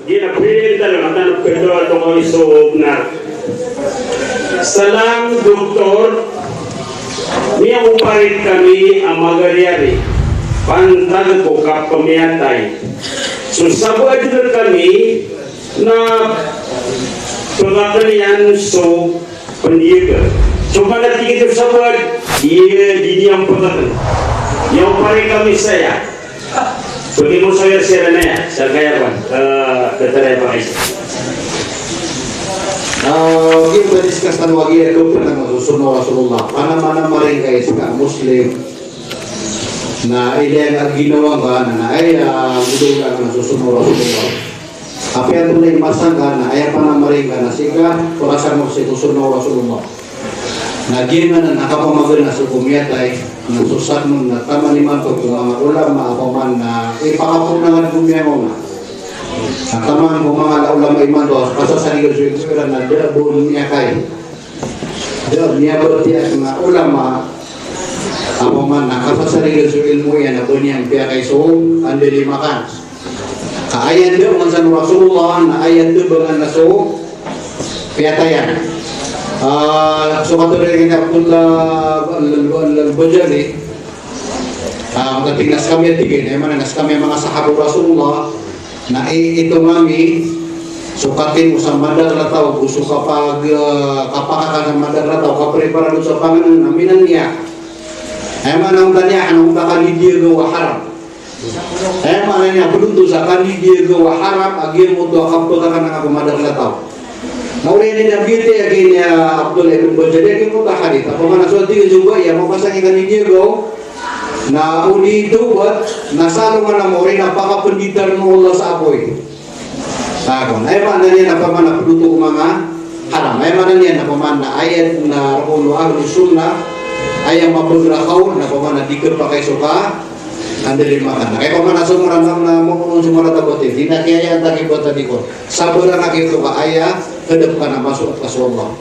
di na pwede talaga tanong pwede ito ko isoog na salang doktor niya uparit kami ang magaryari pantag ko kapamiyatay so sabad na kami na pagkakalian so pandiyaga so manatigit sa sabad iya di ang pagkakal yung uparit kami saya pwede mo saya siya na ya sa kaya pa kataray pa kayo kita discuss lagi itu tentang Rasulullah. Mana-mana maring guys ka Muslim na ilang ginawa ka na ay budol ka na susunod Rasulullah. Apa yang tunay masang ka na ay panamaring ka na sika kurasan mo si susunod Rasulullah. Na gina na nakapamagal na sa kumiyatay na susad mo na tama ni man kung mga ulama ako man na ipakapong na nga kumiyamo na. Ang tamaan kung mga ulama iman doon, kasasanigal sa ito na dabon niya kayo. Doon niya berarti at mga ulama, ako man na kasasanigal sa ilmu yan na doon niyang piya kayo so, andili makan. Kaayan doon ang sa Rasulullah na ayan doon bangan na so, piya tayan. So katuloy kanya Abdullah al-Bajali, kung natingnas kami at tigin, ay mananas kami mga sahabong Rasulullah, na ito mami sukatin mo sa madar lataw gusto kapag kapakakan sa madar lataw kapreparado sa panganan naminan niya ay manang tanya anong kakalidia gawa haram ay manang niya pelunto sa kalidia gawa haram agir mo to kapakakan ng madar lataw naulinin na beauty agin niya Abdullah ibn Bajali agin mo takadit ako manaswati juga ya mapasangin kalidia gawa na uli itu buat nasalo nga na mo rin napakapundidar mo Allah sa apoy. Takon. Ay mana niya napaman na produto mga haram. Ay mana niya napaman na ayat na rakulo ahli sunnah ay ang mapagrakaw napaman na dikir pa kay suka andalin makan. Kaya paman na sumaramam na mo sumaratabotin. Di na kaya ang takibot tadi ko. Sabar na nakito ka aya kedep ka na masuk ke Allah.